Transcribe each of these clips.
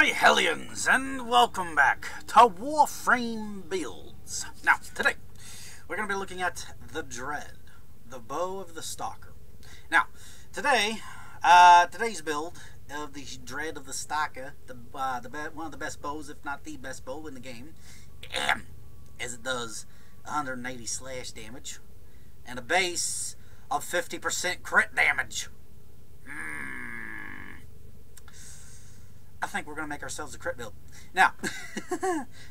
my Hellions, and welcome back to Warframe Builds. Now, today, we're going to be looking at the Dread, the Bow of the Stalker. Now, today, today's build of the Dread of the Stalker, one of the best bows, if not the best bow in the game, as it does 180 slash damage, and a base of 50% crit damage. I think we're going to make ourselves a crit build. Now,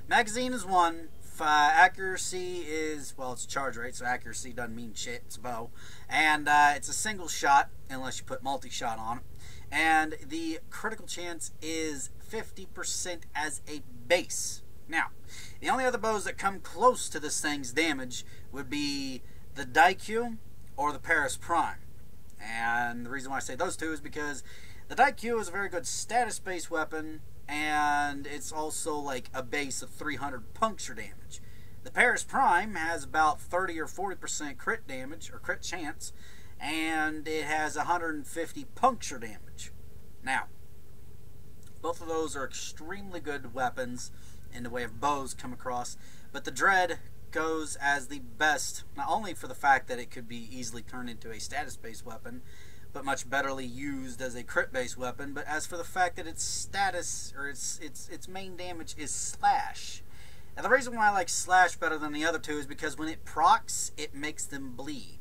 magazine is 1. Accuracy is, well, it's charge rate, so accuracy doesn't mean shit. It's a bow. And it's a single shot, unless you put multi-shot on it. And the critical chance is 50% as a base. Now, the only other bows that come close to this thing's damage would be the Daikyu or the Paris Prime. And the reason why I say those two is because the Daikyu is a very good status-based weapon, and it's also like a base of 300 puncture damage. The Paris Prime has about 30 or 40% crit damage, or crit chance, and it has 150 puncture damage. Now, both of those are extremely good weapons in the way of bows come across, but the Dread goes as the best, not only for the fact that it could be easily turned into a status-based weapon, but much betterly used as a crit-based weapon, but as for the fact that its status, or its main damage is slash. And the reason why I like slash better than the other two is because when it procs, it makes them bleed.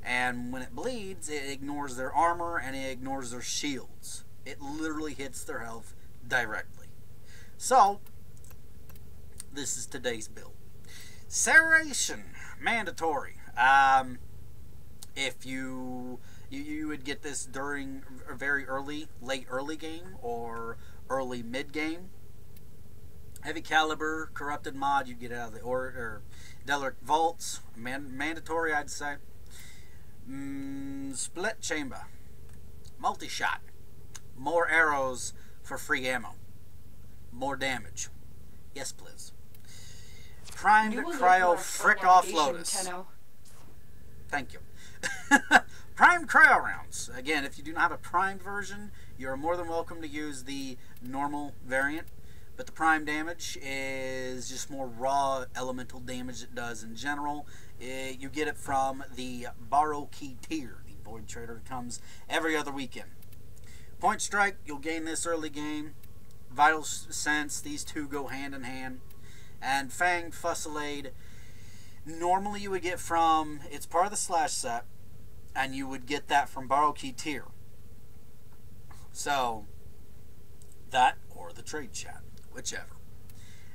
And when it bleeds, it ignores their armor and it ignores their shields. It literally hits their health directly. So, this is today's build. Serration, mandatory. If you would get this during a very late early game or early mid game. Heavy caliber, corrupted mod, you get out of the or Delric Vaults, mandatory, I'd say. Split chamber, multi-shot, more arrows for free ammo, more damage. Yes, please. Primed cryo frick off Lotus. Thank you. Primed cryo rounds. Again, if you do not have a primed version, you're more than welcome to use the normal variant. But the prime damage is just more raw elemental damage it does in general. You get it from the Borrow Key tier, the Void Trader that comes every other weekend. Point Strike, you'll gain this early game. Vital Sense, these two go hand in hand. And Fanged Fusillade, normally you would get from, it's part of the slash set, and you would get that from Borrow Key tier. So, that or the trade chat, whichever.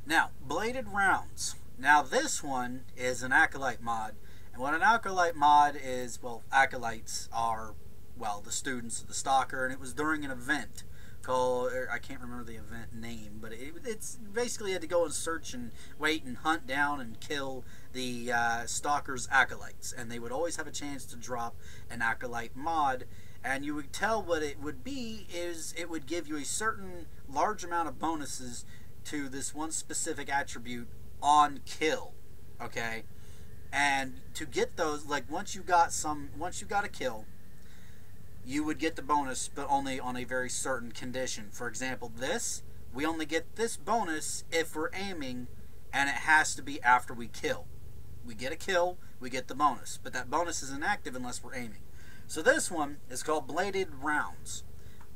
Now, Bladed Rounds. Now this one is an Acolyte mod, and what an Acolyte mod is, well, Acolytes are, well, the students of the Stalker, and it was during an event called, I can't remember the event name, but it's basically you had to go and search and wait and hunt down and kill the Stalker's Acolytes, and they would always have a chance to drop an Acolyte mod, and you would tell what it would be is it would give you a certain large amount of bonuses to this one specific attribute on kill, okay? And to get those, like once you got a kill, you would get the bonus, but only on a very certain condition. For example, we only get this bonus if we're aiming, and it has to be after we kill. We get a kill, we get the bonus, but that bonus isn't active unless we're aiming. So this one is called Bladed Rounds.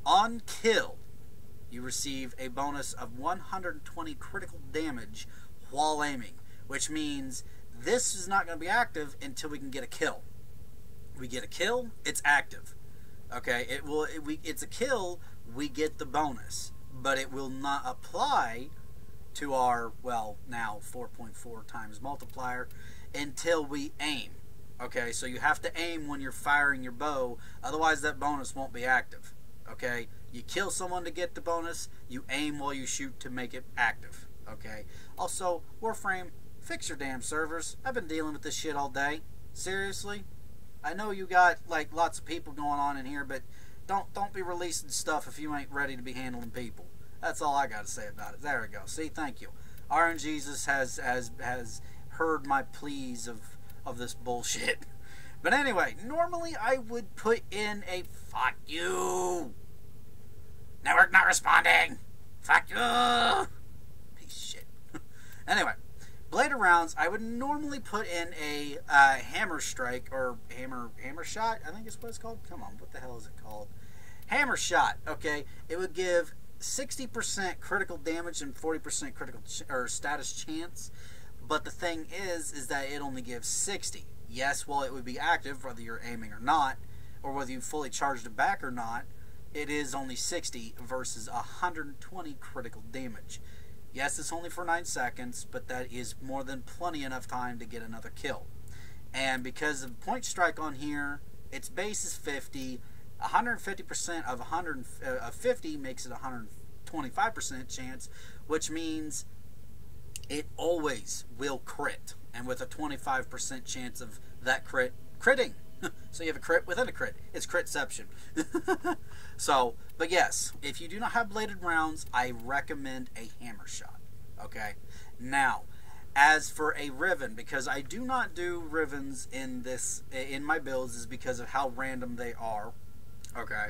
On kill, you receive a bonus of 120 critical damage while aiming, which means this is not going to be active until we can get a kill. We get a kill, it's active. Okay, it's a kill, we get the bonus, but it will not apply to our, well, now 4.4 times multiplier until we aim. Okay, so you have to aim when you're firing your bow, otherwise that bonus won't be active. Okay, you kill someone to get the bonus, you aim while you shoot to make it active. Okay, also, Warframe, fix your damn servers. I've been dealing with this shit all day. Seriously? I know you got like lots of people going on in here, but don't be releasing stuff if you ain't ready to be handling people. That's all I got to say about it. There we go. See, thank you. RNGesus has heard my pleas of this bullshit. But anyway, normally I would put in a fuck you. Network not responding. Fuck you! Piece of shit. Anyway, bladed rounds, I would normally put in a hammer strike, or hammer shot, I think is what it's called. Come on, what the hell is it called? Hammer shot, okay? It would give 60% critical damage and 40% critical or status chance. But the thing is that it only gives 60. Yes, while it would be active, whether you're aiming or not, or whether you fully charged it back or not, it is only 60 versus 120 critical damage. Yes, it's only for 9 seconds, but that is more than plenty enough time to get another kill. And because of point strike on here, its base is 50. 150% of 50 makes it 125% chance, which means it always will crit. And with a 25% chance of that critting. So you have a crit within a crit. It's critception. So, but yes, if you do not have bladed rounds, I recommend a hammer shot. Okay? Now, as for a Riven, because I do not do Rivens in my builds, is because of how random they are. Okay?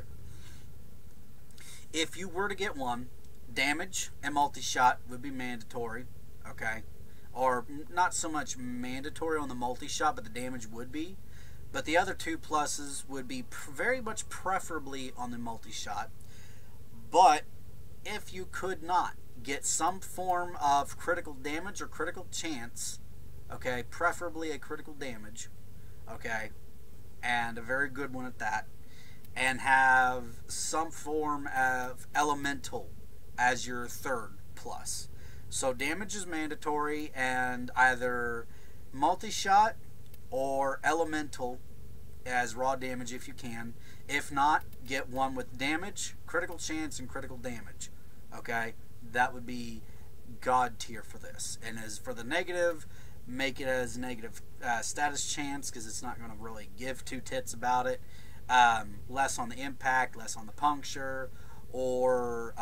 If you were to get one, damage and multi-shot would be mandatory. Okay? Or not so much mandatory on the multi-shot, but the damage would be. But the other two pluses would be very much preferably on the multi-shot. But if you could not get some form of critical damage or critical chance, okay, preferably a critical damage, okay, and a very good one at that, and have some form of elemental as your third plus. So damage is mandatory, and either multi-shot or elemental as raw damage if you can. If not, get one with damage, critical chance, and critical damage. Okay? That would be God tier for this. And as for the negative, make it as negative status chance, because it's not going to really give two tits about it. Less on the impact, less on the puncture, or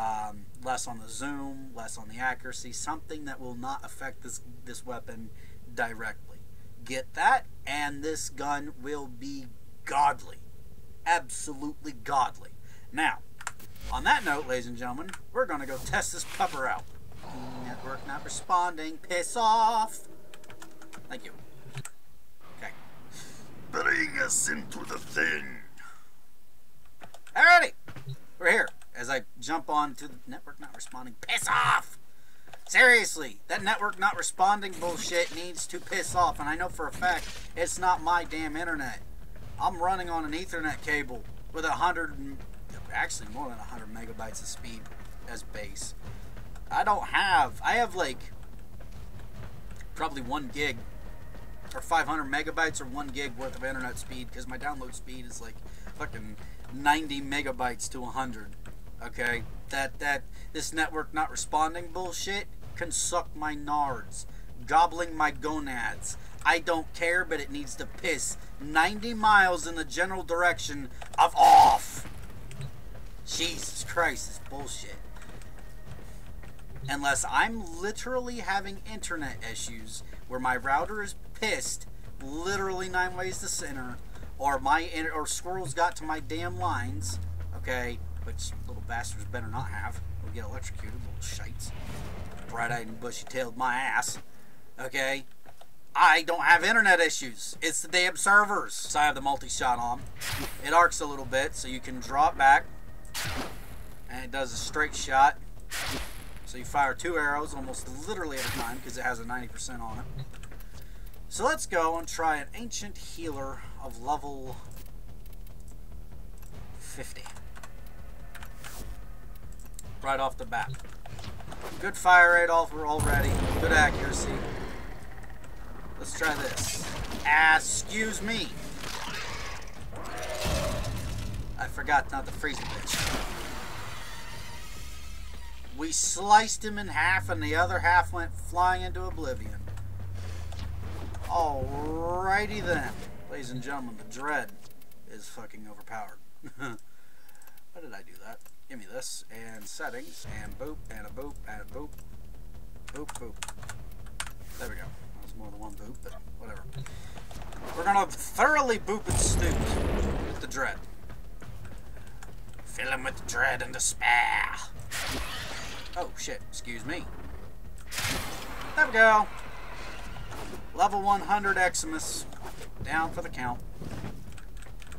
less on the zoom, less on the accuracy. Something that will not affect this weapon directly. Get that, and this gun will be godly. Absolutely godly. Now, on that note, ladies and gentlemen, we're going to go test this pupper out. Network not responding. Piss off. Thank you. Okay. Bring us into the thing. Alrighty. We're here. As I jump on to the network not responding. Piss off. Seriously, that network not responding bullshit needs to piss off, and I know for a fact it's not my damn internet. I'm running on an Ethernet cable with actually more than 100 megabytes of speed as base. I have like probably 1 gig or 500 megabytes or 1 gig worth of internet speed, because my download speed is like fucking 90 megabytes to 100. Okay, this network not responding bullshit can suck my nards, gobbling my gonads. I don't care, but it needs to piss 90 miles in the general direction of off. Jesus Christ, this bullshit. Unless I'm literally having internet issues where my router is pissed literally 9 ways to center, or squirrels got to my damn lines, okay, which little bastards better not have. We'll get electrocuted, little shites. Bright-eyed and bushy-tailed my ass. Okay? I don't have internet issues. It's the damn servers. So I have the multi-shot on. It arcs a little bit, so you can draw it back. And it does a straight shot. So you fire 2 arrows almost literally at a time, because it has a 90% on it. So let's go and try an Ancient Healer of level 50. Right off the bat. Good fire rate already. Good accuracy. Let's try this. Excuse me. I forgot not to freeze the bitch. We sliced him in half, and the other half went flying into oblivion. Alrighty then. Ladies and gentlemen, the dread is fucking overpowered. Why did I do that? Give me this, and settings, and boop, and a boop, and a boop. Boop, boop. There we go. That was more than one boop, but whatever. We're gonna thoroughly boop and snoot with the dread. Fill him with dread and despair. Oh, shit. Excuse me. There we go. Level 100 Eximus. Down for the count.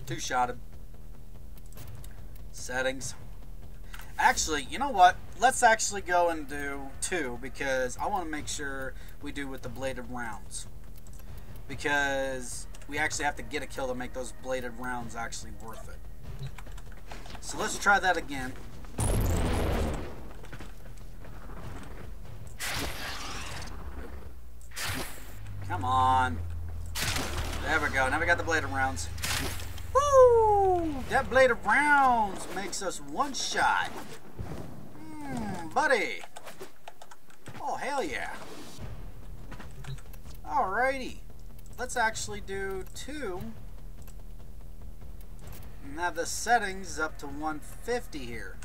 Two-shotted. Settings. Actually, you know what? Let's actually go and do 2 because I want to make sure we do with the bladed rounds. Because we actually have to get a kill to make those bladed rounds actually worth it. So let's try that again. Come on. There we go. Now we got the bladed rounds. Woo! That bladed rounds makes us one shot. Buddy. Oh, hell yeah. Alrighty. Let's actually do 2. Now the settings up to 150 here.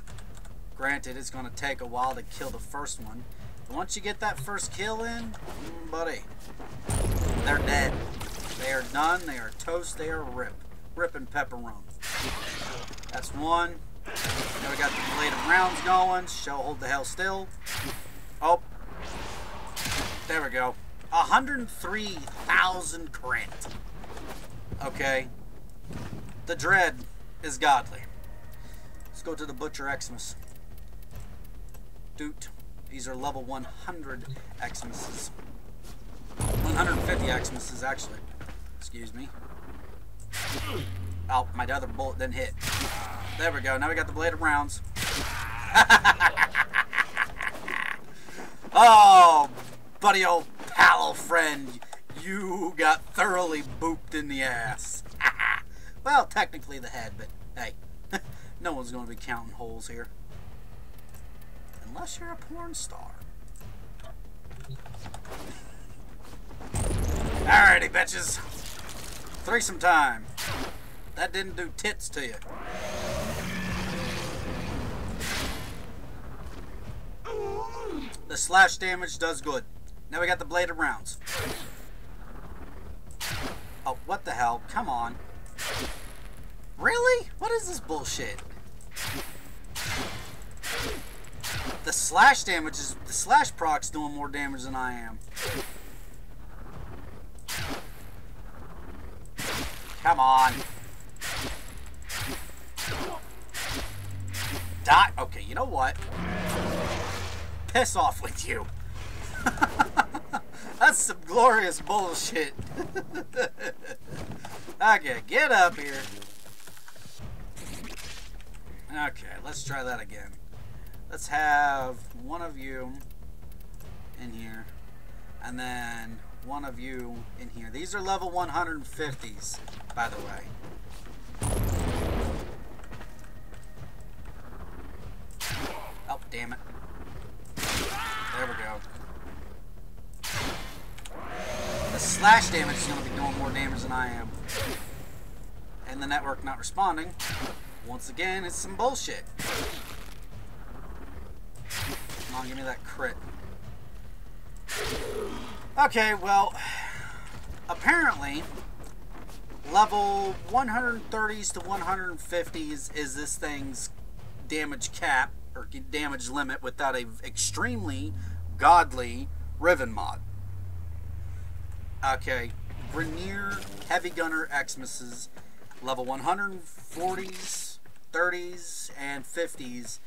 Granted, it's going to take a while to kill the first one. But once you get that first kill in, buddy, they're dead. They are done. They are toast. They are ripping pepperoni. That's 1. Now we got the bladed rounds going. Show hold the hell still. Oh. There we go. 103,000 crit. Okay. The dread is godly. Let's go to the Butcher Eximus. Doot. These are level 100 Eximuses. 150 Eximuses, actually. Excuse me. Oh, my other bullet didn't hit. There we go. Now we got the bladed rounds. Oh, buddy, old pal friend, you got thoroughly booped in the ass. Well, technically the head, but hey, no one's going to be counting holes here. Unless you're a porn star. Alrighty, bitches. Threesome time. That didn't do tits to you. The slash damage does good. Now we got the bladed rounds. Oh, what the hell? Come on. Really? What is this bullshit? The slash damage is... The slash proc's doing more damage than I am. Come on. Die. Okay, you know what? Piss off with you. That's some glorious bullshit. Okay, get up here. Okay, let's try that again. Let's have one of you in here, and then one of you in here. These are level 150s, by the way. Oh, damn it. There we go. The slash damage is going to be doing more damage than I am. And the network not responding. Once again, it's some bullshit. Come on, give me that crit. Okay, well, apparently, level 130s to 150s is this thing's damage cap, or damage limit, without a extremely godly Riven mod. Okay, Grenier Heavy Gunner Eximuses, level 140s, 30s, and 50s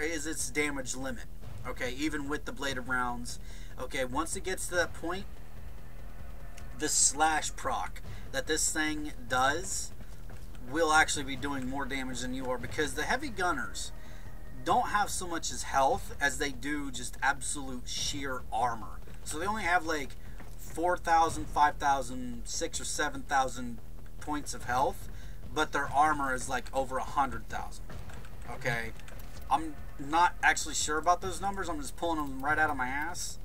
is its damage limit. Okay, even with the bladed rounds. Okay, once it gets to that point, the slash proc that this thing does will actually be doing more damage than you are, because the heavy gunners don't have so much as health as they do just absolute sheer armor. So they only have like 4,000, 5,000, 6,000 or 7,000 points of health, but their armor is like over 100,000. Okay, I'm not actually sure about those numbers. I'm just pulling them right out of my ass,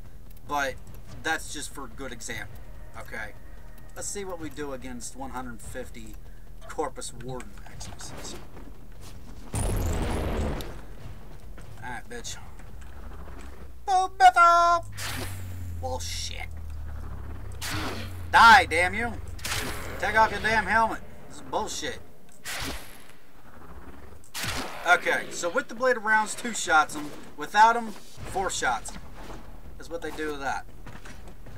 but that's just for good example. Okay, let's see what we do against 150 Corpus Warden Eximuses. Alright, bitch. Boom, Bethel! Well, shit. Die, damn you! Take off your damn helmet. This is bullshit. Okay, so with the bladed rounds, 2 shots them. Without them, 4 shots them. That's what they do with that.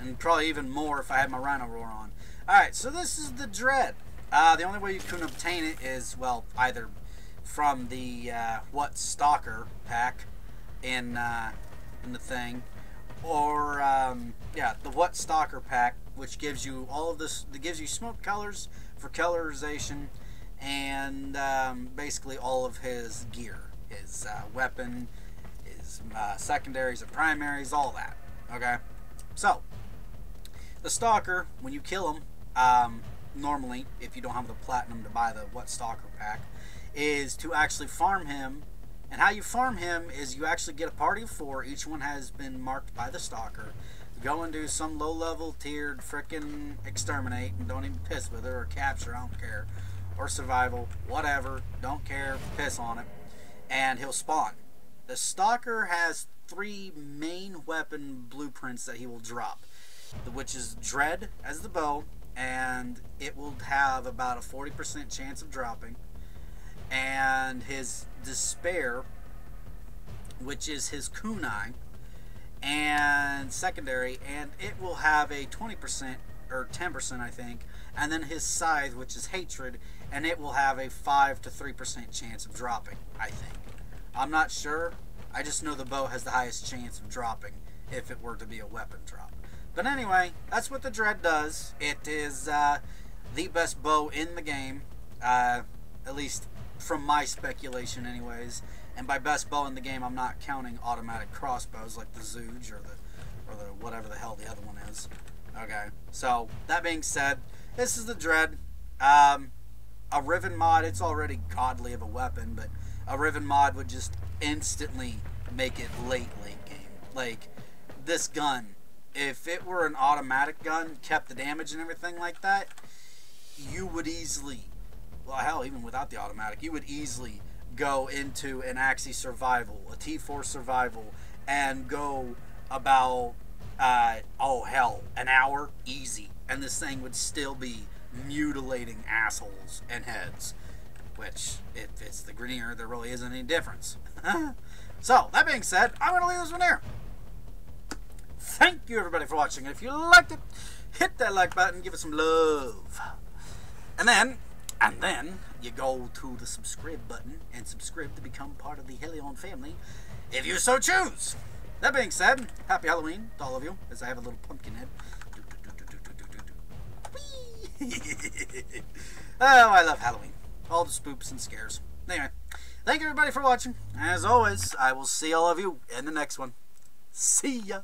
And probably even more if I had my Rhino Roar on. Alright, so this is the Dread. The only way you can obtain it is, well, either from the What Stalker pack in the thing, or yeah, the What Stalker pack, which gives you all of this. It gives you smoke colors for colorization, and basically all of his gear, his weapon, his secondaries and primaries, all that. Okay, so the Stalker, when you kill him, normally, if you don't have the platinum to buy the What Stalker pack, is to actually farm him. And how you farm him is you actually get a party of 4. Each one has been marked by the Stalker. Go and do some low-level tiered frickin' exterminate, and don't even piss with it, or capture, I don't care, or survival, whatever, don't care, piss on it, and he'll spawn. The Stalker has 3 main weapon blueprints that he will drop, which is Dread as the bow, and it will have about a 40% chance of dropping, and his Despair, which is his kunai, and secondary, and it will have a 20% or 10%, I think, and then his Scythe, which is Hatred, and it will have a 5 to 3% chance of dropping, I think. I'm not sure. I just know the bow has the highest chance of dropping if it were to be a weapon drop. But anyway, that's what the Dread does. It is the best bow in the game, at least from my speculation anyways. And by best bow in the game, I'm not counting automatic crossbows like the Zooge or the whatever the hell the other one is. Okay, so that being said, this is the Dread. A Riven mod, it's already godly of a weapon, but a Riven mod would just instantly make it late game. Like, this gun, if it were an automatic gun, kept the damage and everything like that, you would easily, well hell, even without the automatic, you would easily go into an Axie survival, a T4 survival, and go about, oh hell, an hour, easy. And this thing would still be mutilating assholes and heads. Which, if it's the Grenier, there really isn't any difference. So, that being said, I'm going to leave this one here. Thank you everybody for watching. And if you liked it, hit that like button, give it some love. And then you go to the subscribe button and subscribe to become part of the Hellion family, if you so choose. That being said, happy Halloween to all of you, as I have a little pumpkin head. Oh, I love Halloween. All the spooks and scares. Anyway, thank you everybody for watching. As always, I will see all of you in the next one. See ya.